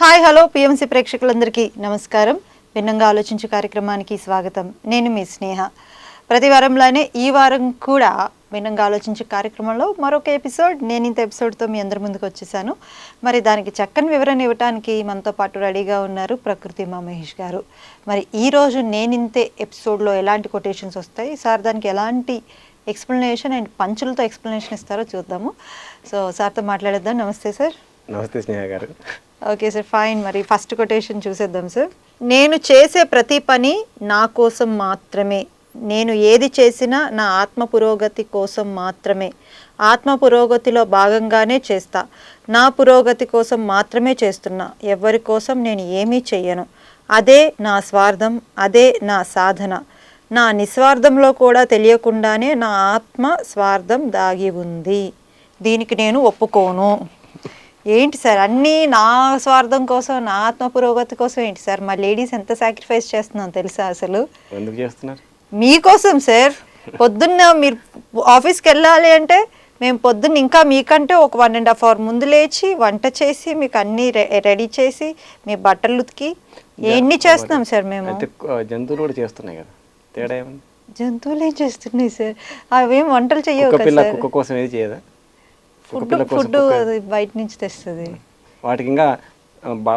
Hi hello PMC ప్రేక్షకులందరికీ నమస్కారం. భిన్నంగా ఆలోచించే కార్యక్రమానికి స్వాగతం. నేను మీ స్నేహ. ప్రతి వారంలానే ఈ వారం కూడా భిన్నంగా ఆలోచించే కార్యక్రమంలో మరొక ఎపిసోడ్ నేను ఇంత ఎపిసోడ్తో మీ అందరి ముందుకు వచ్చేసాను. మరి దానికి చక్కని వివరణ ఇవ్వడానికి మనతో పాటు రెడీగా ఉన్నారు ప్రకృతి మా మహేష్ గారు. మరి ఈరోజు నేనింతే ఎపిసోడ్లో ఎలాంటి కొటేషన్స్ వస్తాయి, సార్ దానికి ఎలాంటి ఎక్స్ప్లెనేషన్ అండ్ పంచులతో ఎక్స్ప్లెనేషన్ ఇస్తారో చూద్దాము. సో సార్తో మాట్లాడేద్దాం. నమస్తే సార్. నమస్తే స్నేహ గారు. Okay sir, fine. మరి ఫస్ట్ కొటేషన్ చూసేద్దాం సార్. నేను చేసే ప్రతి పని నా కోసం మాత్రమే. నేను ఏది చేసినా నా ఆత్మ పురోగతి కోసం మాత్రమే. ఆత్మ పురోగతిలో భాగంగానే చేస్తా. నా పురోగతి కోసం మాత్రమే చేస్తున్నా. ఎవరి కోసం నేను ఏమీ చెయ్యను. అదే నా స్వార్థం, అదే నా సాధన. నా నిస్వార్థంలో కూడా తెలియకుండానే నా ఆత్మ స్వార్థం దాగి ఉంది. దీనికి నేను ఒప్పుకోను. ఏంటి సార్, అన్నీ నా స్వార్థం కోసం, నా ఆత్మ పురోగతి కోసం ఏంటి సార్? మా లేడీస్ ఎంత సాక్రిఫైస్ చేస్తున్నాం తెలుసా? అసలు ఎందుకు చేస్తున్నారు? మీకోసం సార్. పొద్దున్న మీరు ఆఫీస్కి వెళ్ళాలి అంటే మేము పొద్దున్న ఇంకా మీకంటే ఒక 1.5 hour ముందు లేచి వంట చేసి మీకు అన్నీ రెడీ చేసి మీ బట్టలు ఉతికి ఎన్ని చేస్తున్నాం సార్ మేము. జంతువులు కూడా చేస్తున్నాయి కదా, తేడా ఏముంది? జంతువులు ఏం చేస్తున్నాయి సార్? అవేం వంటలు చెయ్యవు కదా సార్. కుక్క కోసం ఏది చేయదా? ఫుడ్ బయట నుంచి తెస్తుంది. వాటికి ఇంకా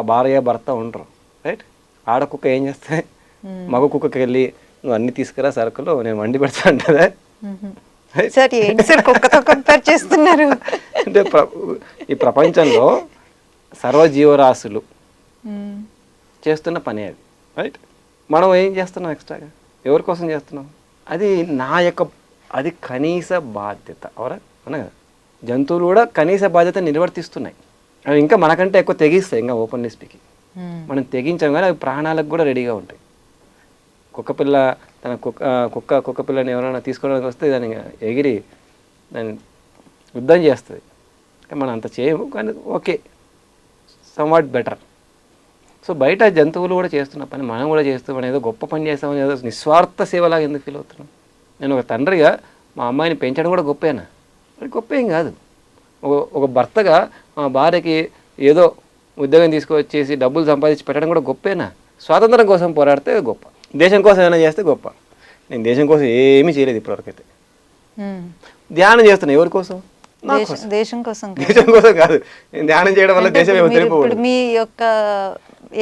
భార్య భర్త ఉండరు, రైట్? ఆడ కుక్క ఏం చేస్తే మగ కుక్కకి వెళ్ళి నువ్వు అన్ని తీసుకురా సరుకులు, నేను వండి పెడతా అంటదా? సార్ ఏంటి సార్ కుక్కతో కంపేర్ చేస్తున్నారు? అంటే ఈ ప్రపంచంలో సర్వజీవరాశులు చేస్తున్న పని అది, రైట్? మనం ఏం చేస్తున్నాం ఎక్స్ట్రాగా? ఎవరి కోసం చేస్తున్నాం? అది అది కనీస బాధ్యత. అవునా? అవునా కదా? జంతువులు కూడా కనీస బాధ్యత నిర్వర్తిస్తున్నాయి. అవి ఇంకా మనకంటే ఎక్కువ తెగిస్తాయి. ఇంకా ఓపెన్లీ స్పీకింగ్ మనం తెగించాం, కానీ అవి ప్రాణాలకు కూడా రెడీగా ఉంటాయి. కుక్కపిల్ల తన కుక్కపిల్లని ఎవరైనా తీసుకోవడానికి వస్తే దాన్ని ఎగిరి దాన్ని యుద్ధం చేస్తుంది. మనం అంత చేయము, కానీ ఓకే, సమ్వాట్ బెటర్. సో బయట జంతువులు కూడా చేస్తున్న పని మనం కూడా చేస్తాం. ఏదో గొప్ప పని చేస్తామని ఏదో నిస్వార్థ సేవలాగా ఎందుకు ఫీల్ అవుతున్నాం? నేను ఒక తండ్రిగా మా అమ్మాయిని పెంచడం కూడా గొప్పేనా? అది గొప్ప ఏం కాదు. ఒక భర్తగా మా భార్యకి ఏదో ఉద్యోగం తీసుకొచ్చేసి డబ్బులు సంపాదించి పెట్టడం కూడా గొప్పేనా? స్వాతంత్రం కోసం పోరాడితే గొప్ప, దేశం కోసం ఏమైనా చేస్తే గొప్ప. నేను దేశం కోసం ఏమీ చేయలేదు ఇప్పటివరకైతే. ధ్యానం చేస్తున్నా ఎవరి కోసం? దేశం కోసం. దేశం కోసం కాదు. నేను ధ్యానం చేయడం వల్ల దేశం ఏమో మీ యొక్క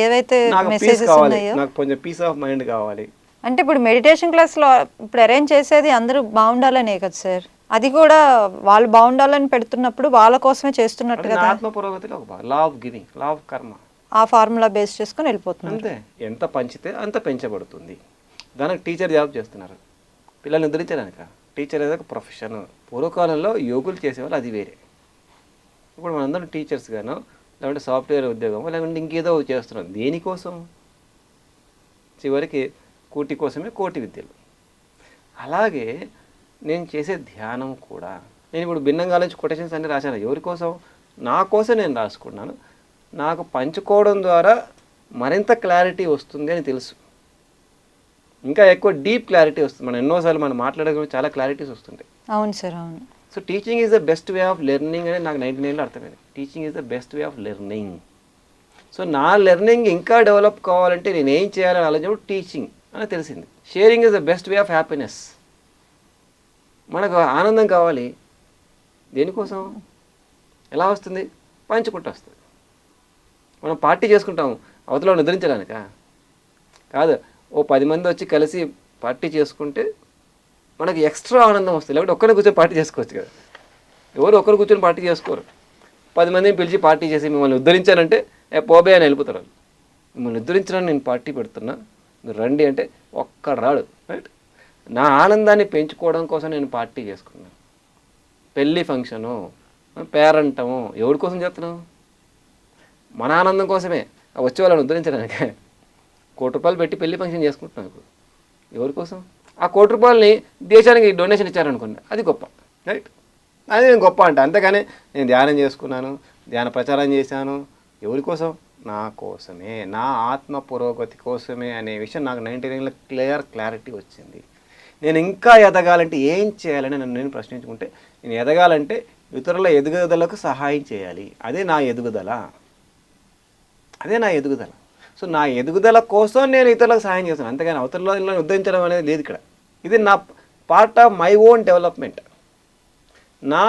ఏవైతే పీస్ కావాలి, నాకు కొంచెం పీస్ ఆఫ్ మైండ్ కావాలి. అంటే ఇప్పుడు మెడిటేషన్ క్లాస్లో ఇప్పుడు అరేంజ్ చేసేది అందరూ బాగుండాలనే కదా సార్. అది కూడా వాళ్ళు బాగుండాలని పెడుతున్నప్పుడు వాళ్ళ కోసమే చేస్తున్నట్టు కదా. ఆత్మ పురోగతిలో ఒక law of giving, law of కర్మ, ఆ ఫార్ములా బేస్ చేసుకుని వెళ్ళిపోతుంది అంతే. ఎంత పంచితే అంత పెంచబడుతుంది. దానికి టీచర్ జాబ్ చేస్తున్నారు పిల్లల్ని ఉద్ధరించడానిక. టీచర్ ఏదో ఒక ప్రొఫెషన్. పూర్వకాలంలో యోగులు చేసేవాళ్ళు, అది వేరే. ఇప్పుడు మనందరం టీచర్స్ గాను, లేకుంటే సాఫ్ట్వేర్ ఉద్యోగం, లేకుంటే ఇంకేదో చేస్తున్నాం. దేనికోసం? చివరికి కూటి కోసమే కోటి విద్యలు. అలాగే నేను చేసే ధ్యానం కూడా, నేను ఇప్పుడు భిన్నంగా ఆలోచించి కొటేషన్స్ అన్నీ రాశాను. ఎవరి కోసం? నా కోసం నేను రాసుకున్నాను. నాకు పంచుకోవడం ద్వారా మరింత క్లారిటీ వస్తుంది అని తెలుసు. ఇంకా ఎక్కువ డీప్ క్లారిటీ వస్తుంది. మనం ఎన్నోసార్లు మనం మాట్లాడే చాలా క్లారిటీస్ వస్తుంటాయి. అవును సార్, అవును. So teaching is the best way of learning అని నాకు 99లో అర్థమైంది. Teaching is the best way of learning. So నా లెర్నింగ్ ఇంకా డెవలప్ కావాలంటే నేను ఏం చేయాలని ఆలోచించినప్పుడు టీచింగ్ అని తెలిసింది. Sharing is the best way of happiness. మనకు ఆనందం కావాలి, దేనికోసం? ఎలా వస్తుంది? పంచుకుంటూ వస్తుంది. మనం పార్టీ చేసుకుంటాము అవతల నిద్రించడానిక కాదు. ఓ 10 మంది వచ్చి కలిసి పార్టీ చేసుకుంటే మనకి ఎక్స్ట్రా ఆనందం వస్తుంది. లేకపోతే ఒక్కరిని కూర్చొని పార్టీ చేసుకోవచ్చు కదా. ఎవరు ఒక్కరు కూర్చొని పార్టీ చేసుకోరు. 10 మందిని పిలిచి పార్టీ చేసి మిమ్మల్ని ఉద్ధరించానంటే పోబే అని వెళ్ళిపోతారు. మిమ్మల్ని ఉద్ధరించడానికి నేను పార్టీ పెడుతున్నా, మీరు రండి అంటే ఒక్కడు రాడు, రైట్? నా ఆనందాన్ని పెంచుకోవడం కోసం నేను పార్టీ చేసుకున్నాను. పెళ్ళి ఫంక్షను, పేరంటము, ఎవరి కోసం చేస్తున్నాం? మన ఆనందం కోసమే. వచ్చే వాళ్ళని ఉద్ధరించడానికి 1 కోటి రూపాయలు పెట్టి పెళ్లి ఫంక్షన్ చేసుకుంటున్నాం. ఇప్పుడు ఎవరి కోసం? ఆ 1 కోటి రూపాయలని దేశానికి డొనేషన్ ఇచ్చారనుకోండి, అది గొప్ప, రైట్? అది నేను గొప్ప అంటే. అంతేగాని నేను ధ్యానం చేసుకున్నాను, ధ్యాన ప్రచారం చేశాను, ఎవరి కోసం? నా కోసమే, నా ఆత్మ పురోగతి కోసమే అనే విషయం నాకు 99లో క్లారిటీ వచ్చింది. నేను ఇంకా ఎదగాలంటే ఏం చేయాలని నన్ను నేను ప్రశ్నించుకుంటే, నేను ఎదగాలంటే ఇతరుల ఎదుగుదలకు సహాయం చేయాలి. అదే నా ఎదుగుదల. అదే నా ఎదుగుదల. సో నా ఎదుగుదల కోసం నేను ఇతరులకు సహాయం చేస్తాను, అంతేగాని అవతలలో ఉద్ధరించడం అనేది లేదు ఇక్కడ. ఇది నా part of my own development. నా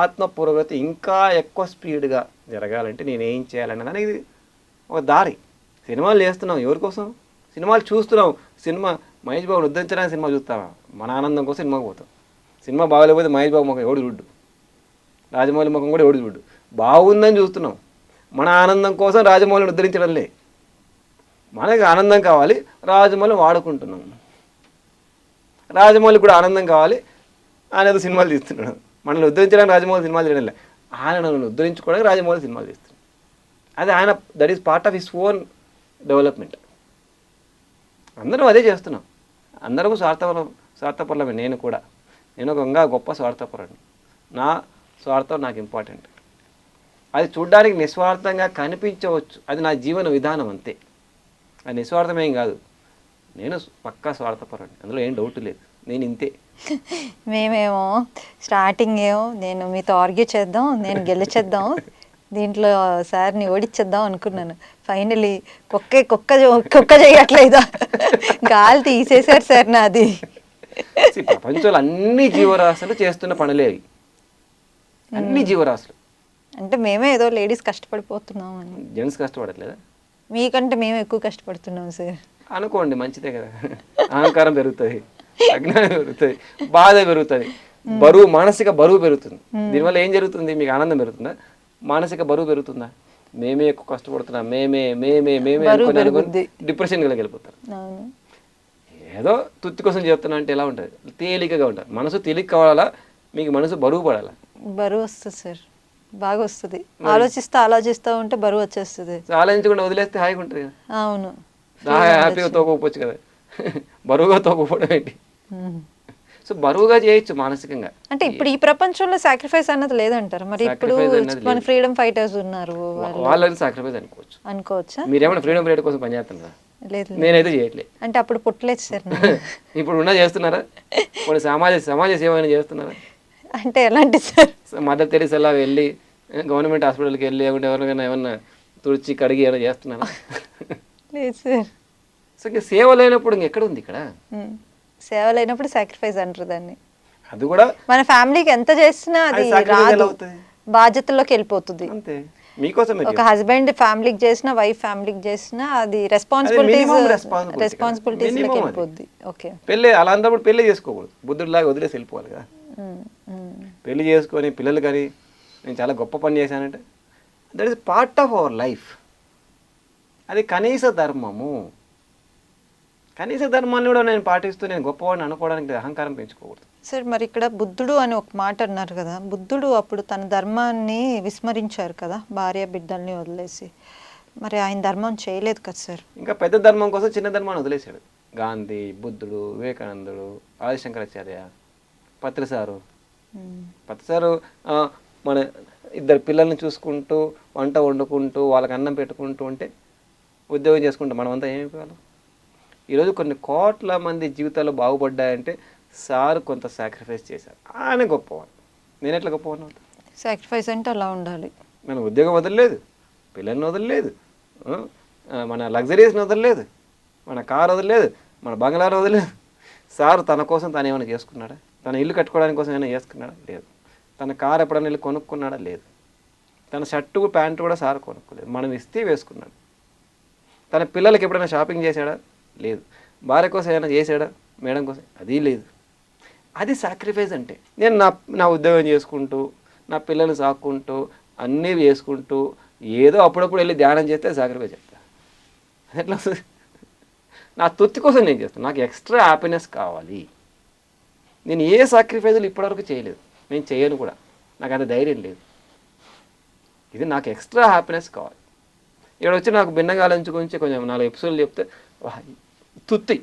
ఆత్మ పురోగతి ఇంకా ఎక్కువ స్పీడ్గా జరగాలంటే నేను ఏం చేయాలన్నదాన్ని ఇది ఒక దారి. సినిమాలు చేస్తున్నాం ఎవరి కోసం? సినిమాలు చూస్తున్నాం. సినిమా మహేష్ బాబుని ఉద్ధరించడానికి సినిమా చూస్తావా? మన ఆనందం కోసం సినిమాకి పోతాం. సినిమా బాగలేకపోతే మహేష్ బాబు ముఖం ఎవడు చూడ్డు, రాజమౌళి ముఖం కూడా ఎవడు చూడ్డు. బాగుందని చూస్తున్నాం. మన ఆనందం కోసం రాజమౌళిని ఉద్ధరించడంలే. మనకి ఆనందం కావాలి, రాజమౌళిని వాడుకుంటున్నాం. రాజమౌళికి కూడా ఆనందం కావాలి, ఆయన ఏదో సినిమాలు తీస్తున్నాడు. మనల్ని ఉద్ధరించడానికి రాజమౌళి సినిమాలు తీయడంలే, ఆయన ఉద్ధరించుకోవడానికి రాజమౌళి సినిమాలు తీస్తున్నాడు. అది ఆయన, that is part of his own development. అందరం అదే చేస్తున్నాం. అందరూ స్వార్థపరులమే. నేను కూడా, నేను ఒక ఇంకా గొప్ప స్వార్థపరుని. నా స్వార్థం నాకు ఇంపార్టెంట్. అది చూడ్డానికి నిస్వార్థంగా కనిపించవచ్చు, అది నా జీవన విధానం అంతే. అది నిస్వార్థమేం కాదు. నేను పక్కా స్వార్థపరుని, అందులో ఏం డౌట్ లేదు. నేను ఇంతే. మేమేమో స్టార్టింగ్ ఏమో నేను మీతో ఆర్గ్యూ చేద్దాం, నేను గెలిచేద్దాం, దీంట్లో సార్ని ఓడిచ్చేద్దాం అనుకున్నాను. ఫైనలీ కుక్క చేయట్లేదా, గాలి తీసేశారు సార్ నాది. ప్రపంచంలో అన్ని జీవరాశులు చేస్తున్న పనులే అవి. అన్ని జీవరాశులు అంటే మేమే ఏదో లేడీస్ కష్టపడిపోతున్నాం అని. జెంట్స్ కష్టపడట్లేదా? మీకంటే మేము ఎక్కువ కష్టపడుతున్నాం సార్. అనుకోండి, మంచిదే కదా. అహంకారం పెరుగుతుంది, అజ్ఞానం పెరుగుతుంది, బాధ పెరుగుతుంది, బరువు, మానసిక బరువు పెరుగుతుంది. దీనివల్ల ఏం జరుగుతుంది? మీకు ఆనందం పెరుగుతుందా? మానసిక బరువు పెరుగుతుందా? మేమే ఎక్కువ కష్టపడుతున్నాం, మేమే మేమే మేమే అనుకుని డిప్రెషన్కి వెళ్ళిపోతారు. ఏదో తుత్తి కోసం చెప్తున్నా అంటే ఎలా ఉంటుంది? తేలికగా ఉంటుంది. మనసు తేలిక కావాలా, మీకు మనసు బరువు పడాలా? బరువు వస్తుంది సార్, బాగా వస్తుంది. ఆలోచిస్తూ ఉంటే బరువు వచ్చేస్తుంది. ఆలోచించకుండా వదిలేస్తే హాయిగా ఉంటుంది కదా. అవును, హ్యాపీగా తోకపోవచ్చు కదా. బరువుగా తోకపోవడం ఏంటి? సో బరువుగా చేయొచ్చు మానసికంగా. అంటే ఇప్పుడు ఈ ప్రపంచంలో సాక్రిఫైస్ అన్నది లేదంటారు. మరి ఇప్పుడు మన ఫ్రీడమ్ ఫైటర్స్ ఉన్నారు, వాళ్ళని సాక్రిఫైస్ అనుకోవచ్చా? మీరేమన్నా ఫ్రీడమ్ ఫైటర్ కోసం పనిచేస్తున్నారా? లేదు, నేనైతే చేయట్లేదు. అంటే అప్పుడు పుట్టలేదు సార్. ఇప్పుడు ఉన్న చేస్తున్నారా? కొన్ని సమాజ సేవ అయినా చేస్తున్నారా? అంటే ఎలాంటి సార్? మదర్ తెరీసా వెళ్ళి గవర్నమెంట్ హాస్పిటల్కి వెళ్ళి ఎవరికైనా ఏమన్నా తుడిచి కడిగి ఏమైనా చేస్తున్నారా? లేదు సార్. సో ఇంకా సేవ లేనప్పుడు ఇంకెక్కడ ఉంది ఇక్కడ? సేవ లేనప్పుడు సాక్రిఫైస్ అంటారు దాన్ని. అది కూడా మన ఫ్యామిలీకి ఎంత చేసినా అది రాదు, బాధ్యతల్లోకి వెళ్ళిపోతుంది. అంతే. మీకోసం ఒక హస్బెండ్ ఫ్యామిలీకి చేసినా, వైఫ్ ఫ్యామిలీకి చేసినా అది రెస్పాన్సిబిలిటీస్ వెళ్ళిపోద్ది. ఓకే, పెళ్ళి అలా అన్నప్పుడు పెళ్లి చేసుకోకూడదు, బుద్ధుడిలాగా వదిలేసి వెళ్ళిపోవాలి కదా. పెళ్లి చేసుకొని పిల్లలు కానీ నేను చాలా గొప్ప పని చేశానంటే that is part of our life. అది కనీస ధర్మము. కనీస ధర్మాన్ని కూడా నేను పాటిస్తూ నేను గొప్పవాడిని అనుకోవడానికి అహంకారం పెంచుకోకూడదు సార్. మరి ఇక్కడ బుద్ధుడు అని ఒక మాట అన్నారు కదా, బుద్ధుడు అప్పుడు తన ధర్మాన్ని విస్మరించారు కదా, భార్య బిడ్డల్ని వదిలేసి. మరి ఆయన ధర్మం చేయలేదు కదా సార్. ఇంకా పెద్ద ధర్మం కోసం చిన్న ధర్మాన్ని వదిలేశాడు. గాంధీ, బుద్ధుడు, వివేకానందుడు, ఆదిశంకరాచార్య, పత్రిసారు. మన ఇద్దరు పిల్లల్ని చూసుకుంటూ, వంట వండుకుంటూ, వాళ్ళకి అన్నం పెట్టుకుంటూ ఉంటే, ఉద్యోగం చేసుకుంటూ మనమంతా ఏమైపోవాలి? ఈరోజు కొన్ని కోట్ల మంది జీవితాలు బాగుపడ్డాయంటే సార్ కొంత సాక్రిఫైస్ చేశారు. ఆయన గొప్పవాడు. నేను ఎట్లా గొప్పవాడిని అవుతాను? సాక్రిఫైస్ అంటే అలా ఉండాలి. మనం ఉద్యోగం వదలలేదు, పిల్లల్ని వదలలేదు, మన లగ్జరీస్ని వదలలేదు, మన కారు వదలలేదు, మన బంగ్లాను వదలలేదు. సార్ తన కోసం తను ఏమైనా చేసుకున్నాడా? తన ఇల్లు కట్టుకోవడానికి కోసం ఏమైనా చేసుకున్నాడా? లేదు. తన కారు ఎప్పుడైనా వెళ్ళి కొనుక్కున్నాడా? లేదు. తన షర్టు ప్యాంటు కూడా సార్ కొనుక్కోలేదు, మనం ఇస్తే వేసుకున్నాడు. తన పిల్లలకి ఎప్పుడైనా షాపింగ్ చేశాడా? లేదు. భార్య కోసం ఏమైనా చేశాడా? మేడం కోసం? అది లేదు. అది సాక్రిఫైస్ అంటే. నేను నా ఉద్యోగం చేసుకుంటూ, నా పిల్లల్ని సాక్కుంటూ, అన్నీ చేసుకుంటూ, ఏదో అప్పుడప్పుడు వెళ్ళి ధ్యానం చేస్తే సాక్రిఫైస్ చెప్తా. ఎట్లా వస్తుంది? నా తృప్తి కోసం నేను చేస్తాను. నాకు ఎక్స్ట్రా హ్యాపీనెస్ కావాలి. నేను ఏ సాక్రిఫైజులు ఇప్పటివరకు చేయలేదు, నేను చేయను కూడా. నాకు అంత ధైర్యం లేదు. ఇది నాకు ఎక్స్ట్రా హ్యాపీనెస్ కావాలి. ఇక్కడ వచ్చి నాకు భిన్నంగా ఆలోచించుకొని కొంచెం 4 ఎపిసోడ్లు చెప్తే తుత్తి.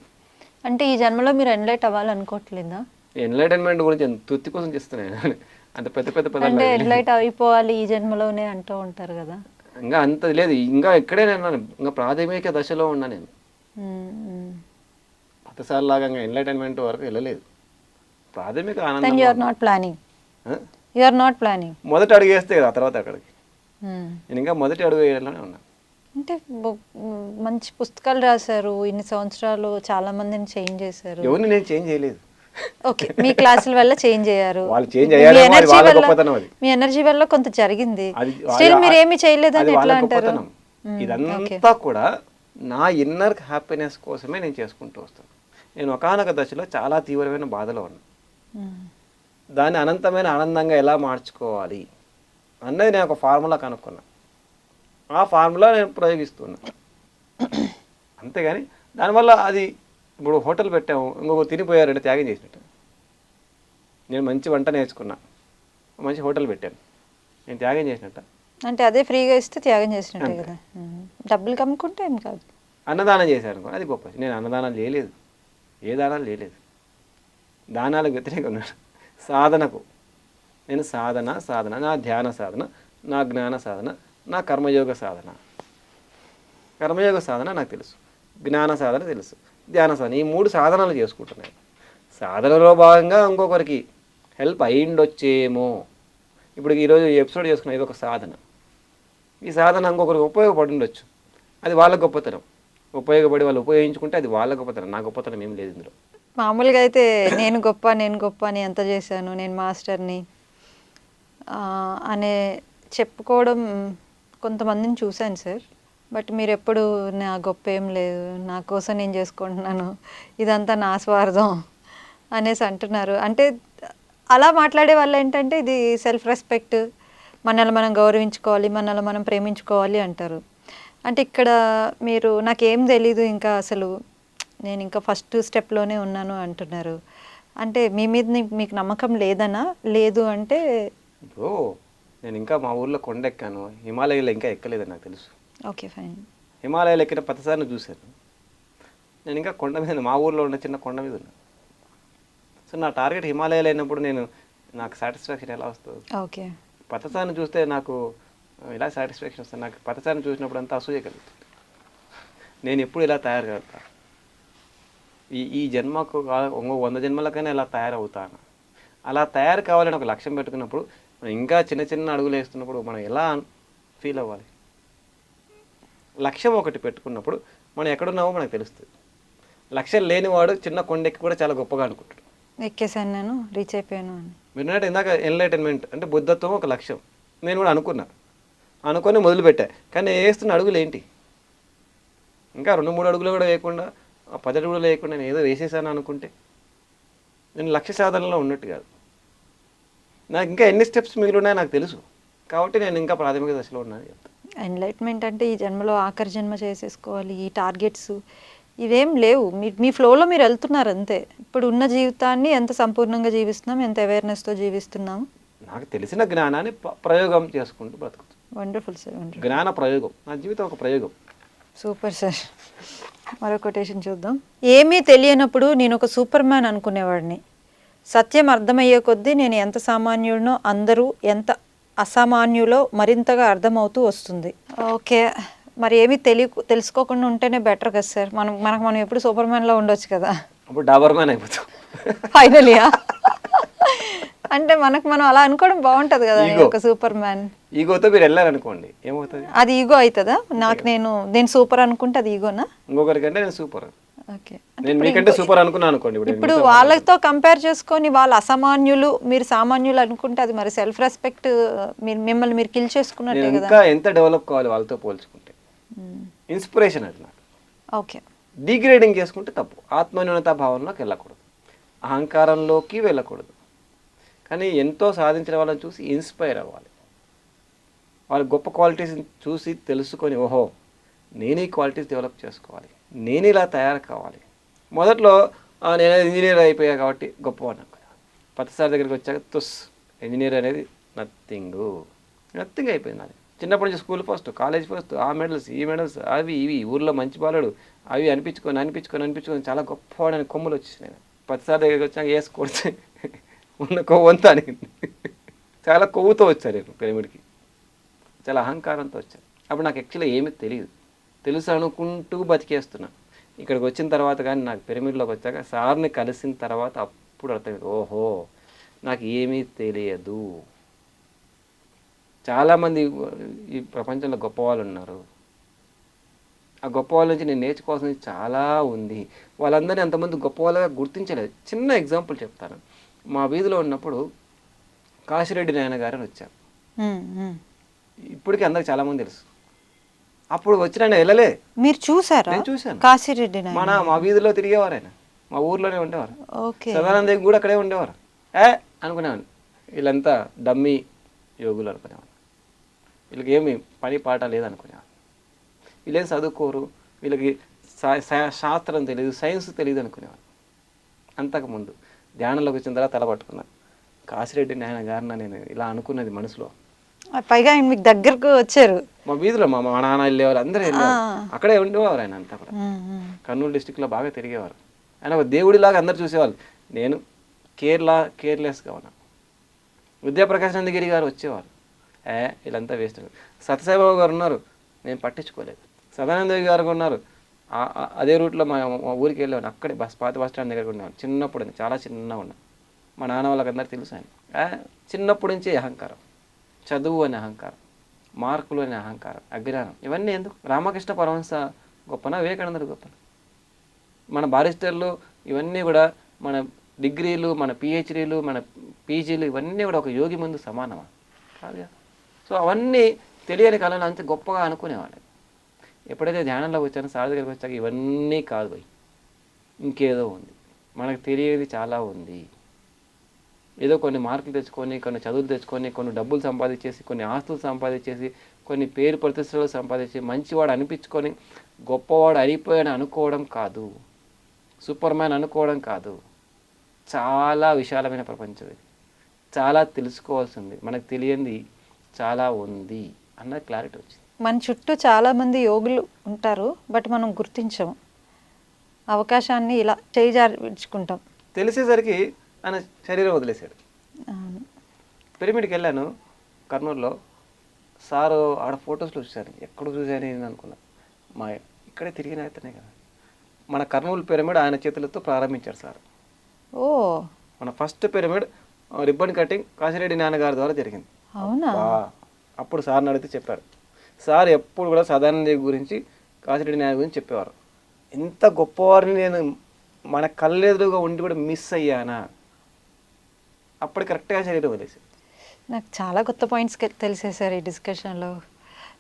అంటే ఈ జన్మలో మీరు ఎన్లైట్ అవ్వాలనుకోవట్లేదా? ఎన్లైటన్మెంట్ గురించి తుత్తి కోసం చేస్తున్నాను. అంత పెద్ద పదాలు. అంటే ఎన్లైట్ అయిపోవాలి ఈ జన్మలోనే అంటూ ఉంటారు కదా. ఇంకా అంత లేదు. ఇంకా ఇక్కడే నేను ఇంకా ప్రాథమిక దశలో ఉన్నా నేను. పతసారి లాగా ఇంకా ఎన్లైటన్మెంట్ వరకు వెళ్ళలేదు. ప్రాథమిక ఆనందం. You are not planning. మొదటి అడుగు వేస్తే కదా ఆ తర్వాత అక్కడికి. నేను ఇంకా మొదటి అడుగు వేయడంలోనే ఉన్నాను. అంటే మంచి పుస్తకాలు రాశారు, ఇన్ని సంవత్సరాలు చాలా మందిని చేంజ్ చేశారు. ఎవరిని నేను చేంజ్ చేయలేదు. ఓకే, మీ క్లాసుల వల్ల చేంజ్ అయ్యారు, వాళ్ళు చేంజ్ మీ అయ్యారేమో, అది ఎనర్జీ వాళ్ళ వల్ల, గొప్పతనం. అది మీ ఎనర్జీ వల్ల కొంత జరిగింది. అది స్టిల్ మీరు ఏమి అది చేయలేదని వాళ్ళ ఎట్లా అంటారు? గొప్పతనం. ఇదంతా కూడా నా ఇన్నర్ హ్యాపీనెస్ కోసమే నేను చేసుకుంటూ వస్తాను. నేను ఒకానొక దశలో చాలా తీవ్రమైన బాధలో ఉన్నాను. దాన్ని అనంతమైన ఆనందంగా ఎలా మార్చుకోవాలి అన్నది నేను ఒక ఫార్ములా కనుక్కున్నా. ఆ ఫార్ములా నేను ప్రయోగిస్తున్నా. అంతేగాని దానివల్ల అది ఇప్పుడు హోటల్ పెట్టాము, ఇంకొక తినిపోయారంటే త్యాగం చేసినట్టు. నేను మంచి వంట నేర్చుకున్నా, మంచి హోటల్ పెట్టాను, నేను త్యాగం చేసినట్ట. అంటే అదే ఫ్రీగా ఇస్తే త్యాగం చేసినట్టే కదా. డబ్బులు కమ్ముకుంటే ఏం కాదు. అన్నదానం చేశాను అనుకో, అది గొప్ప. నేను అన్నదానాలు చేయలేదు, ఏ దానాలు చేయలేదు, దానాలకు వ్యతిరేకంగా ఉన్నాను. సాధనకు నేను సాధన, నా ధ్యాన సాధన, నా జ్ఞాన సాధన, నా కర్మయోగ సాధన. కర్మయోగ సాధన నాకు తెలుసు, జ్ఞాన సాధన తెలుసు, ధ్యాన సాధన, ఈ 3 సాధనలు చేసుకుంటున్నాను. సాధనలో భాగంగా ఇంకొకరికి హెల్ప్ అయ్యిండొచ్చేమో. ఇప్పుడు ఈరోజు ఎపిసోడ్ చేసుకున్న ఇది ఒక సాధన. ఈ సాధన ఇంకొకరికి ఉపయోగపడి ఉండొచ్చు, అది వాళ్ళ గొప్పతనం. ఉపయోగపడి వాళ్ళు ఉపయోగించుకుంటే అది వాళ్ళ గొప్పతనం, నా గొప్పతనం ఏం లేదు ఇందులో. మామూలుగా అయితే నేను గొప్ప అని ఎంత చేశాను, నేను మాస్టర్ని అనే చెప్పుకోవడం కొంతమందిని చూశాను సార్. బట్ మీరు ఎప్పుడు నా గొప్ప ఏం లేదు, నా కోసం నేను చేసుకుంటున్నాను, ఇదంతా నా స్వార్థం అనేసి అంటున్నారు. అంటే అలా మాట్లాడే వాళ్ళు ఏంటంటే ఇది సెల్ఫ్ రెస్పెక్ట్, మనల్ని మనం గౌరవించుకోవాలి, మనల్ని మనం ప్రేమించుకోవాలి అంటారు. అంటే ఇక్కడ మీరు నాకేం తెలీదు ఇంకా అసలు, నేను ఇంకా ఫస్ట్ స్టెప్లోనే ఉన్నాను అంటున్నారు. అంటే మీ మీద మీకు నమ్మకం లేదనా? లేదు అంటే ఇప్పుడు నేను ఇంకా మా ఊర్లో కొండ ఎక్కాను, హిమాలయాలో ఇంకా ఎక్కలేదని నాకు తెలుసు. Okay fine. హిమాలయాలు ఎక్కిన ప్రతిసారి చూశాను. నేను ఇంకా కొండ మీద, మా ఊర్లో ఉన్న చిన్న కొండ మీద ఉన్నాను. సో నా టార్గెట్ హిమాలయాలు అయినప్పుడు నాకు సాటిస్ఫాక్షన్ ఎలా వస్తుంది? ఓకే. పతసాన్ని చూస్తే నాకు ఇలా సాటిస్ఫాక్షన్ వస్తుంది. నాకు పతసాన్ని చూసినప్పుడు అంతా అసూయ కలుగుతుంది. నేను ఎప్పుడు ఇలా తయారు కలుగుతా, ఈ జన్మకు 100 జన్మలకైనా ఇలా తయారవుతాను. అలా తయారు కావాలని ఒక లక్ష్యం పెట్టుకున్నప్పుడు, ఇంకా చిన్న చిన్న అడుగులు వేస్తున్నప్పుడు మనం ఎలా ఫీల్ అవ్వాలి? లక్ష్యం ఒకటి పెట్టుకున్నప్పుడు మనం ఎక్కడున్నామో మనకు తెలుస్తుంది. లక్ష్యం లేనివాడు చిన్న కొండెక్కి కూడా చాలా గొప్పగా అనుకుంటాడు, ఎక్కేసాను, నేను రీచ్ అయిపోయాను అని. మీరు ఇందాక ఎన్లైటన్మెంట్ అంటే బుద్ధత్వం ఒక లక్ష్యం. నేను కూడా అనుకొని మొదలుపెట్టా. కానీ వేస్తున్న అడుగులు ఏంటి? ఇంకా 2-3 అడుగులు కూడా వేయకుండా, 10 అడుగులు వేయకుండా నేను ఏదో వేసేసాను అనుకుంటే నేను లక్ష్య సాధనలో ఉన్నట్టు కాదు. నాకు ఇంకా ఎన్ని స్టెప్స్ మిగిలి ఉన్నాయో నాకు తెలుసు. కాబట్టి నేను ఇంకా ప్రాథమిక దశలో ఉన్నాను చెప్తాను. ఎన్లైట్మెంట్ అంటే ఈ జన్మలో ఆఖరి జన్మ చేసేసుకోవాలి, ఈ టార్గెట్స్ ఇవేం లేవు. మీ ఫ్లోలో మీరు వెళ్తున్నారు అంతే. ఇప్పుడు ఉన్న జీవితాన్ని ఎంత సంపూర్ణంగా జీవిస్తున్నాం, ఎంత అవేర్నెస్తో జీవిస్తున్నాం. నాకు తెలిసిన జ్ఞానాన్ని ప్రయోగం చేసుకుంటూ బ్రతుకుతాను. Wonderful sir, wonderful. జ్ఞాన ప్రయోగం, నా జీవితం ఒక ప్రయోగం. Super sir. మరో కొటేషన్ చూద్దాం. ఏమీ తెలియనప్పుడు నేను ఒక సూపర్ మ్యాన్ అనుకునేవాడిని. సత్యం అర్థమయ్యే కొద్దీ నేను ఎంత సామాన్యుడినో అందరూ ఎంత అసామాన్యులో మరింతగా అర్థమవుతూ వస్తుంది. ఓకే, మరి ఏమీ తెలుసుకోకుండా ఉంటేనే బెటర్ కదా సార్. మనం ఎప్పుడు సూపర్ మ్యాన్లో ఉండొచ్చు కదా. అప్పుడు డాబర్ మ్యాన్ అయిపోతాం ఫైనలియా? అంటే మనం అలా అనుకోవడం బాగుంటుంది కదా, ఒక సూపర్ మ్యాన్. ఈగోతో మీరు వెళ్ళారనుకోండి, ఏమవుతుంది? అది ఈగో అవుతుందా? నేను సూపర్ అనుకుంటే అది ఈగోనా? ఇంకొకరికంటే నేను సూపర్, ఓకే. నేను మీకంటే సూపర్ అనుకున్నాను అనుకోండి. ఇప్పుడు వాళ్ళతో కంపేర్ చేసుకొని వాళ్ళు అసామాన్యులు, మీరు సామాన్యులు అనుకుంటే అది మరి సెల్ఫ్ రెస్పెక్ట్, మిమ్మల్ని మీరు కిల్ చేసుకున్నట్టే కదా. ఇంకా ఎంత డెవలప్ కావాలి వాళ్ళతో పోల్చుకుంటే. ఇన్స్పిరేషన్ అది నాకు. ఓకే. డిగ్రేడింగ్ చేసుకుంటే తప్పు. ఆత్మన్యూనతా భావనలోకి వెళ్ళకూడదు, అహంకారంలోకి వెళ్ళకూడదు. కానీ ఎంతో సాధించిన వాళ్ళని చూసి ఇన్స్పైర్ అవ్వాలి. వాళ్ళ గొప్ప క్వాలిటీస్ చూసి తెలుసుకొని, ఓహో నేను ఈ క్వాలిటీస్ డెవలప్ చేసుకోవాలి, నేను ఇలా తయారు కావాలి. మొదట్లో నేను ఇంజనీర్ అయిపోయా కాబట్టి గొప్పవాడిని అనుకున్నా. 10 సార్ దగ్గరికి వచ్చాక ఇంజనీర్ అనేది నథింగ్ అయిపోయింది. అది చిన్నప్పటి నుంచి స్కూల్ ఫస్ట్, కాలేజ్ ఫస్ట్, ఆ మెడల్స్ ఈ మెడల్స్ అవి ఇవి, ఊర్లో మంచి బాలుడు అవి అనిపించుకొని చాలా గొప్పవాడని కొమ్ములు వచ్చేసినాయి. 10 సార్ దగ్గరికి వచ్చాక వేసుకొడితే ఉన్న కొవ్వంతా అని చాలా కొవ్వుతో వచ్చారు పిరమిడ్కి, చాలా అహంకారంతో వచ్చారు. అప్పుడు నాకు యాక్చువల్గా ఏమీ తెలియదు, తెలుసు అనుకుంటూ బతికేస్తున్నా. ఇక్కడికి వచ్చిన తర్వాత కానీ నాకు పిరమిడ్లోకి వచ్చాక సార్ని కలిసిన తర్వాత అప్పుడు అర్థమైంది, ఓహో నాకు ఏమీ తెలియదు. చాలామంది ఈ ప్రపంచంలో గొప్ప వాళ్ళు ఉన్నారు, ఆ గొప్ప వాళ్ళ నుంచి నేను నేర్చుకోవాల్సింది చాలా ఉంది. వాళ్ళందరినీ అంతమంది గొప్ప వాళ్ళగా గుర్తించలేదు. చిన్న ఎగ్జాంపుల్ చెప్తాను. మా వీధిలో ఉన్నప్పుడు కాశిరెడ్డి నాయన గారు అని వచ్చారు. ఇప్పటికీ అందరికి చాలామంది తెలుసు. అప్పుడు వచ్చిన ఆయన వెళ్ళలే. మీరు చూసారా? నేను చూశాను. కాశిరెడ్డి నాయన మా వీధిలో తిరిగేవారు ఆయన. మా ఊర్లోనే ఉండేవారు. ఓకే. సదానంద కూడా అక్కడే ఉండేవారు. అనుకునేవాడిని వీళ్ళంతా డమ్మీ యోగులు అనుకునేవాడు. వీళ్ళకి ఏమి పని పాట లేదనుకునేవాడు. వీళ్ళేం చదువుకోరు, వీళ్ళకి శాస్త్రం తెలియదు, సైన్స్ తెలియదు అనుకునేవాడు. అంతకుముందు ధ్యానంలోకి వచ్చిన తర్వాత తలపట్టుకున్నాను. కాశిరెడ్డి నాయన గారిన నేను ఇలా అనుకున్నది మనసులో. పైగా ఆయన మీకు దగ్గరకు వచ్చారు. మా వీధిలో మా నాన్న వెళ్ళేవారు, అందరూ వెళ్ళేవారు. అక్కడే ఉండేవారు ఆయన అంతా కూడా. కర్నూలు డిస్టిక్లో బాగా తిరిగేవారు. ఆయన ఒక దేవుడిలాగా అందరు చూసేవాళ్ళు. నేను కేర్లెస్గా ఉన్నాను. విద్యాప్రకాశ్ నందగిరి గారు వచ్చేవారు. వీళ్ళంతా వేస్ట్. సత్యసాయిబాబు గారు ఉన్నారు, నేను పట్టించుకోలేదు. సదానంద గారు ఉన్నారు, అదే రూట్లో మా ఊరికి వెళ్ళేవాడు. అక్కడే పాత బస్ స్టాండ్ దగ్గర ఉండేవాడు. చిన్నప్పుడు చాలా చిన్నగా ఉన్నాను. మా నాన్న వాళ్ళకి అందరూ తెలుసు ఆయన. చిన్నప్పటి నుంచి అహంకారం, చదువు అనే అహంకారం, మార్కులు అనే అహంకారం, అజ్ఞానం, ఇవన్నీ ఎందుకు? రామకృష్ణ పరమహంస గొప్పనా, వివేకానందుడు గొప్పనా? మన బారిస్టర్లు ఇవన్నీ కూడా, మన డిగ్రీలు, మన పిహెచ్డీలు, మన పీజీలు ఇవన్నీ కూడా ఒక యోగి ముందు సమానమా? కాదు. సో అవన్నీ తెలియని కాలంలో అంత గొప్పగా అనుకునేవాళ్ళు. ఎప్పుడైతే ధ్యానంలోకి వచ్చానో, సార్ దగ్గరికి వచ్చాక ఇవన్నీ కాదు పోయి, ఇంకేదో ఉంది, మనకు తెలియదు చాలా ఉంది. ఏదో కొన్ని మార్కులు తెచ్చుకొని, కొన్ని చదువులు తెచ్చుకొని, కొన్ని డబ్బులు సంపాదించేసి, కొన్ని ఆస్తులు సంపాదించేసి, కొన్ని పేరు ప్రతిష్టలు సంపాదించి, మంచివాడు అనిపించుకొని గొప్పవాడు అయిపోయాడు అనుకోవడం కాదు, సూపర్ మ్యాన్ అనుకోవడం కాదు. చాలా విశాలమైన ప్రపంచం ఇది. చాలా తెలుసుకోవాల్సింది, మనకు తెలియంది చాలా ఉంది అన్న క్లారిటీ వచ్చింది. మన చుట్టూ చాలామంది యోగులు ఉంటారు, బట్ మనం గుర్తించము. అవకాశాన్ని ఇలా చేయించుకుంటాం. తెలిసేసరికి ఆయన శరీరం వదిలేశాడు. పిరమిడ్కి వెళ్ళాను కర్నూలులో. సారు ఆడ ఫొటోస్లో చూశాను, ఎక్కడ చూశాను నేను అనుకున్నా. మా ఇక్కడే తిరిగిన అయితేనే కదా. మన కర్నూలు పిరమిడ్ ఆయన చేతులతో ప్రారంభించారు సార్. ఓ, మన first pyramid ribbon cutting Kasireddy నాన్నగారి ద్వారా జరిగింది. అవునా? అప్పుడు సార్ని అడిగితే చెప్పారు. సార్ ఎప్పుడు కూడా సదానంద గురించి, కాశిరెడ్డి నాయన గురించి చెప్పేవారు. ఎంత గొప్పవారిని నేను మన కళ్ళెదురుగా ఉండి కూడా మిస్ అయ్యానా? అప్పుడు కరెక్ట్గా శరీరం వదిలేసి. నాకు చాలా కొత్త పాయింట్స్ తెలిసాయి సార్ ఈ డిస్కషన్లో.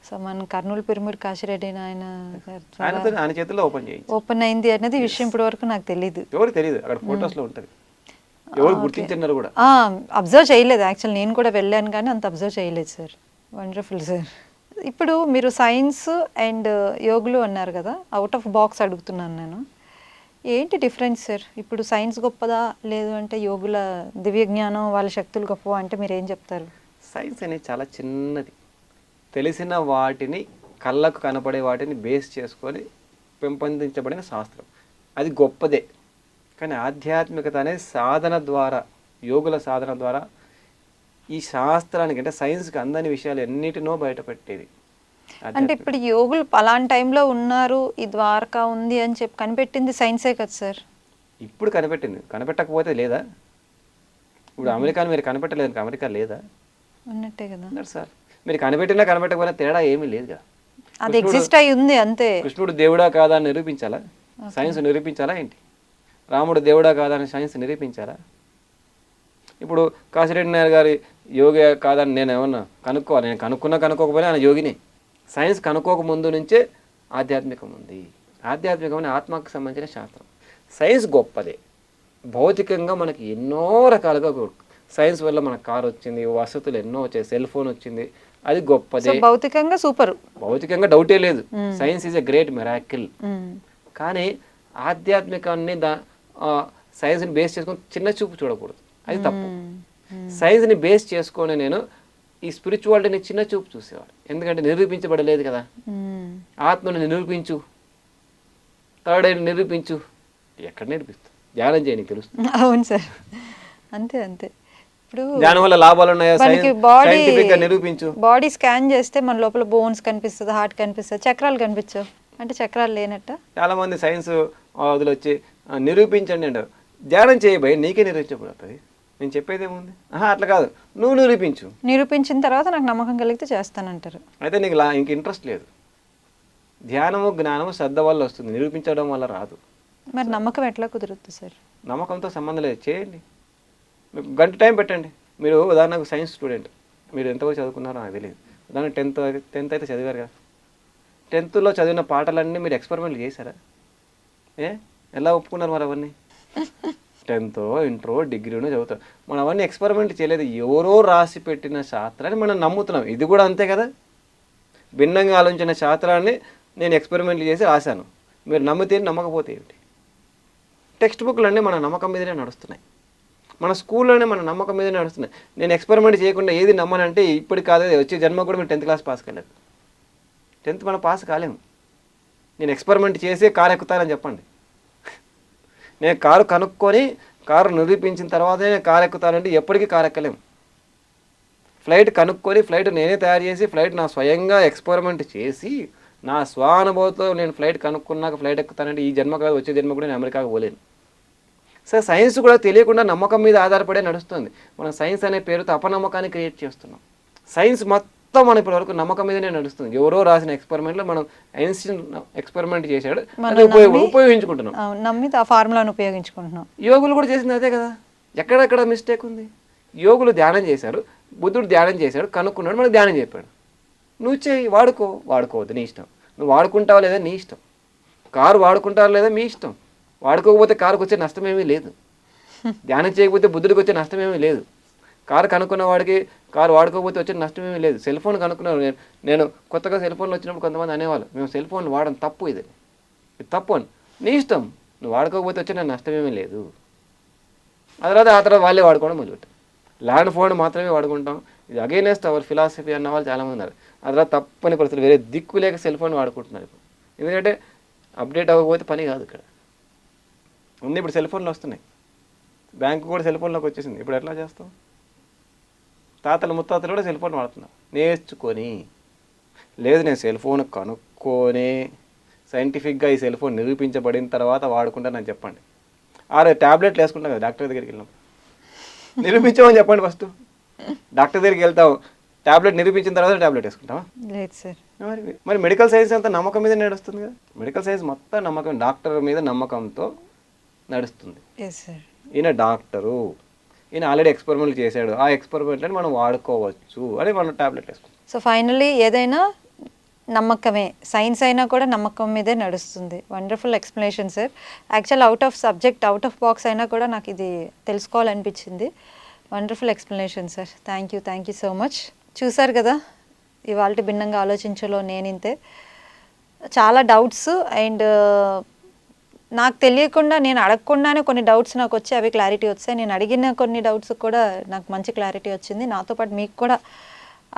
సో మన కర్నూలు పిరమిడ్ కాశిరెడ్డి ఆయన చేతుల్లో ఓపెన్ అయింది అనేది విషయం ఇప్పటి వరకు నాకు తెలియదు. ఎవరు తెలియదు, అక్కడ ఫొటోస్లో ఉంటుంది. ఎవరు గుర్తించారు కూడా అబ్జర్వ్ చేయలేదు. యాక్చువల్ నేను కూడా వెళ్ళాను కానీ అంత అబ్జర్వ్ చేయలేదు సార్. Wonderful sir. ఇప్పుడు మీరు సైన్స్ అండ్ యోగులు అన్నారు కదా, అవుట్ ఆఫ్ బాక్స్ అడుగుతున్నాను నేను. ఏంటి డిఫరెన్స్ సార్? ఇప్పుడు సైన్స్ గొప్పదా, లేదు అంటే యోగుల దివ్య జ్ఞానం వాళ్ళ శక్తులు గొప్పవా అంటే మీరు ఏం చెప్తారు? సైన్స్ అనేది చాలా చిన్నది. తెలిసిన వాటిని, కళ్ళకు కనపడే వాటిని బేస్ చేసుకొని పెంపొందించబడిన శాస్త్రం. అది గొప్పదే. కానీ ఆధ్యాత్మికత అనేది సాధన ద్వారా, యోగుల సాధన ద్వారా ఈ శాస్త్రానికి అంటే సైన్స్కి అందని విషయాలు ఎన్నిటినో బయటపెట్టేది. అంటే ఇప్పుడు యోగులు పలానా టైంలో ఉన్నారు, ఈ ద్వారకా ఉంది అని చెప్పి కనిపెట్టింది సైన్సే కదా సార్? ఇప్పుడు కనిపెట్టింది, కనిపెట్టకపోతే లేదా? ఇప్పుడు అమెరికాను మీరు కనిపెట్టలేదు, అమెరికా లేదా? ఉన్నట్టే కదా సార్. మీరు కనిపెట్టినా కనిపెట్టకపోయినా తేడా ఏమీ లేదు కదా. అది ఎగ్జిస్ట్ అయి ఉంది అంతే. కృష్ణుడు దేవుడా కాదా అని నిరూపించాలా? సైన్స్ నిరూపించాలా ఏంటి? రాముడు దేవుడా కాదా అని సైన్స్ నిరూపించాలా? ఇప్పుడు కాశిరెడ్డి నాయర్ గారి యోగి కాదని నేను ఏమన్నా కనుక్కోవాలి? నేను కనుక్కోకపోయినా ఆయన యోగిని. సైన్స్ కనుక్కోక ముందు నుంచే ఆధ్యాత్మికం ఉంది. ఆధ్యాత్మికమైన ఆత్మకు సంబంధించిన శాస్త్రం. సైన్స్ గొప్పదే. భౌతికంగా మనకి ఎన్నో రకాలుగా సైన్స్ వల్ల మనకు కారు వచ్చింది, వసతులు ఎన్నో వచ్చాయి, సెల్ ఫోన్ వచ్చింది, అది గొప్పదే. భౌతికంగా సూపర్, భౌతికంగా డౌటే లేదు. Science is a great miracle. కానీ ఆధ్యాత్మికాన్ని సైన్స్ని బేస్ చేసుకొని చిన్న చూపు చూడకూడదు, అది తప్పు. సైన్స్ని బేస్ చేసుకొని నేను ఈ స్పిరిచువాలిటీని చిన్న చూపు చూసేవాడు. ఎందుకంటే నిరూపించబడలేదు కదా. ఆత్మను నిరూపించు, థర్డ్ ఐని నిరూపించు, ఎక్కడ నిరూపిస్తా? ధ్యానం చేయని తెలుస్తుంది. అవును సార్, అంతే అంతే. ఇప్పుడు ధ్యానం వల్ల లాభాలు ఉన్నాయా? సైంటిఫిక్గా నిరూపించు. బాడీ స్కాన్ చేస్తే మన లోపల బోన్స్ కనిపిస్తుంది, హార్ట్ కనిపిస్తుంది, చక్రాలు కనిపించవు. అంటే చక్రాలు లేనట్ట. చాలా మంది సైన్స్ వదిలొచ్చి నిరూపించండి అంటారు. ధ్యానం చేయబోయి నీకే నిరూపించబడుతుంది. నేను చెప్పేది ఏముంది? అట్లా కాదు, నువ్వు నిరూపించిన తర్వాత నాకు నమ్మకం కలిగితే చేస్తానంటారు. అయితే నీకు ఇంక ఇంట్రెస్ట్ లేదు. ధ్యానము జ్ఞానము శ్రద్ధ వల్ల వస్తుంది, నిరూపించడం వల్ల రాదు. మరి నమ్మకం ఎట్లా కుదురుతుంది సార్? నమ్మకంతో సంబంధం లేదు, చేయండి. మీకు గంట టైం పెట్టండి. మీరు ఉదాహరణకు సైన్స్ స్టూడెంట్, మీరు ఎంతవరకు చదువుకున్నారో నాకు తెలియదు. ఉదాహరణ టెన్త్ అయితే చదివారు కదా, 10th చదివిన పాటలన్నీ మీరు ఎక్స్పెరిమెంట్లు చేశారా? ఎలా ఒప్పుకున్నారు మరి అవన్నీ? 10th ఇంటర్ డిగ్రీనో చదువుతారు, మనం అవన్నీ ఎక్స్పెరిమెంట్ చేయలేదు, ఎవరో రాసి పెట్టిన శాస్త్రాన్ని మనం నమ్ముతున్నాం. ఇది కూడా అంతే కదా, భిన్నంగా ఆలోచించిన శాస్త్రాన్ని నేను ఎక్స్పెరిమెంట్లు చేసి రాశాను, మీరు నమ్మితే నమ్మకపోతే ఏమిటి? టెక్స్ట్ బుక్లన్నీ మన నమ్మకం మీదనే నడుస్తున్నాయి, మన స్కూల్లోనే మన నమ్మకం మీదనే నడుస్తున్నాయి. నేను ఎక్స్పెరిమెంట్ చేయకుండా ఏది నమ్మనంటే ఇప్పటి కాదు, వచ్చే జన్మ కూడా మీరు 10th క్లాస్ పాస్ కాలేదు. 10th మనం పాస్ కాలేము. నేను ఎక్స్పెరిమెంట్ చేసి కారు ఎక్కుతానని చెప్పండి. నేను కారు కనుక్కొని కారు నిరూపించిన తర్వాతే నేను కారు ఎక్కుతానంటే ఎప్పటికీ కారు ఎక్కలేము. ఫ్లైట్ కనుక్కొని ఫ్లైట్ నేనే తయారు చేసి ఫ్లైట్ నా స్వయంగా ఎక్స్పెరిమెంట్ చేసి నా స్వానుభవంతో నేను ఫ్లైట్ కనుక్కున్నాక ఫ్లైట్ ఎక్కుతానంటే ఈ జన్మ కాదు, వచ్చే జన్మ కూడా నేను అమెరికాకు పోలేను. సార్ సైన్స్ కూడా తెలియకుండా నమ్మకం మీద ఆధారపడే నడుస్తుంది. మనం సైన్స్ అనే పేరుతో అపనమ్మకాన్ని క్రియేట్ చేస్తున్నాం. సైన్స్ మొత్తం మనం ఇప్పటివరకు నమ్మకం మీదనే నడుస్తుంది. ఎవరో రాసిన ఎక్స్పెరిమెంట్లో మనం ఐన్స్టీన్ ఎక్స్పెరిమెంట్ చేశాడు, అది ఉపయోగించుకుంటున్నాం, నమ్మి ఆ ఫార్ములాను ఉపయోగించుకుంటున్నాం. యోగులు కూడా చేసింది అదే కదా. ఎక్కడెక్కడ మిస్టేక్ ఉంది? యోగులు ధ్యానం చేశారు, బుద్ధుడు ధ్యానం చేశాడు, కనుక్కున్నాడు, మనకు ధ్యానం చెప్పాడు. నువ్వు చేయి, వాడుకోవద్దు నీ ఇష్టం. నువ్వు వాడుకుంటావా లేదా నీ ఇష్టం. కారు వాడుకుంటావా లేదా మీ ఇష్టం. వాడుకోకపోతే కారుకు వచ్చే నష్టం ఏమీ లేదు. ధ్యానం చేయకపోతే బుద్ధుడికి వచ్చే నష్టం ఏమీ లేదు. కారు కనుక్కున్న వాడికి కారు వాడుకోకపోతే వచ్చే నష్టం ఏమీ లేదు. సెల్ ఫోన్ కనుక్కున్నారు, నేను కొత్తగా సెల్ ఫోన్లు వచ్చినప్పుడు కొంతమంది అనేవాళ్ళు, మేము సెల్ ఫోన్లు వాడడం తప్పు, ఇది తప్పు అని. నీ ఇష్టం, నువ్వు వాడుకోకపోతే వచ్చే నా నష్టం ఏమీ లేదు. ఆ తర్వాత వాళ్ళే వాడుకోవడం మొదలుపెట్టారు. ల్యాండ్ ఫోన్ మాత్రమే వాడుకుంటాం, ఇది అగైనెస్ట్ అవర్ ఫిలాసఫీ అన్న వాళ్ళు చాలామంది ఉన్నారు. ఆ తర్వాత తప్పని పరిస్థితులు వేరే దిక్కు లేక సెల్ ఫోన్ వాడుకుంటున్నారు ఇప్పుడు. ఎందుకంటే అప్డేట్ అవ్వకపోతే పని కాదు. ఇక్కడ ఉంది, ఇప్పుడు సెల్ ఫోన్లు వస్తున్నాయి, బ్యాంకు కూడా సెల్ ఫోన్లోకి వచ్చేసింది. ఇప్పుడు ఎట్లా చేస్తాం? తాతలు ముత్తాతలు కూడా సెల్ ఫోన్ వాడుతున్నారు. నేర్చుకొని లేదు, నేను సెల్ ఫోన్ కనుక్కొని సైంటిఫిక్గా ఈ సెల్ ఫోన్ నిరూపించబడిన తర్వాత వాడుకుంటానని చెప్పండి. ట్యాబ్లెట్లు వేసుకుంటాం కదా డాక్టర్ దగ్గరికి వెళ్ళినప్పుడు, నిరూపించమని చెప్పండి ఫస్ట్. డాక్టర్ దగ్గరికి వెళ్తాం, ట్యాబ్లెట్ నిరూపించిన తర్వాత ట్యాబ్లెట్ వేసుకుంటావా? లేదు సార్. మరి మెడికల్ సైన్స్ అంతా నమ్మకం మీద నడుస్తుంది కదా. మెడికల్ సైన్స్ మొత్తం నమ్మకం, డాక్టర్ మీద నమ్మకంతో నడుస్తుంది. ఈయన డాక్టరు, ఈయన ఆల్రెడీ ఎక్స్పెరిమెంట్లు చేశాడు, ఆ ఎక్స్పెరిమెంట్లని మనం వాడుకోవచ్చు అని మనం ట్యాబ్లెట్ వేసుకుంటాం. సో ఫైనల్లీ ఏదైనా నమ్మకమే, సైన్స్ అయినా కూడా నమ్మకం మీదే నడుస్తుంది. Wonderful explanation sir. Actual out of subject, out of box అయినా కూడా నాకు ఇది తెలుసుకోవాలనిపించింది. Wonderful explanation sir. Thank you so much. చూసారు కదా ఇవాళ భిన్నంగా ఆలోచించలో నేనింతే చాలా డౌట్స్ అండ్ నాకు తెలియకుండా నేను అడగకుండానే కొన్ని డౌట్స్ నాకు వచ్చి అవి క్లారిటీ వచ్చాయి. నేను అడిగిన కొన్ని డౌట్స్ కూడా నాకు మంచి క్లారిటీ వచ్చింది. నాతో పాటు మీకు కూడా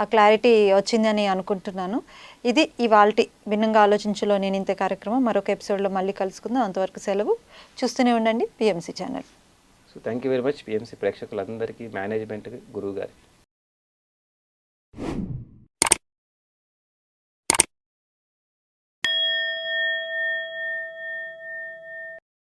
ఆ క్లారిటీ వచ్చిందని అనుకుంటున్నాను. ఇది ఇవాల్టి భిన్నంగా ఆలోచించలో నేను ఇంతే కార్యక్రమం. మరొక ఎపిసోడ్లో మళ్ళీ కలుసుకుందాం. అంతవరకు సెలవు. చూస్తూనే ఉండండి PMC channel. So thank you very much PMC ప్రేక్షకులందరికీ, మేనేజ్మెంట్కి, గురువు గారికి.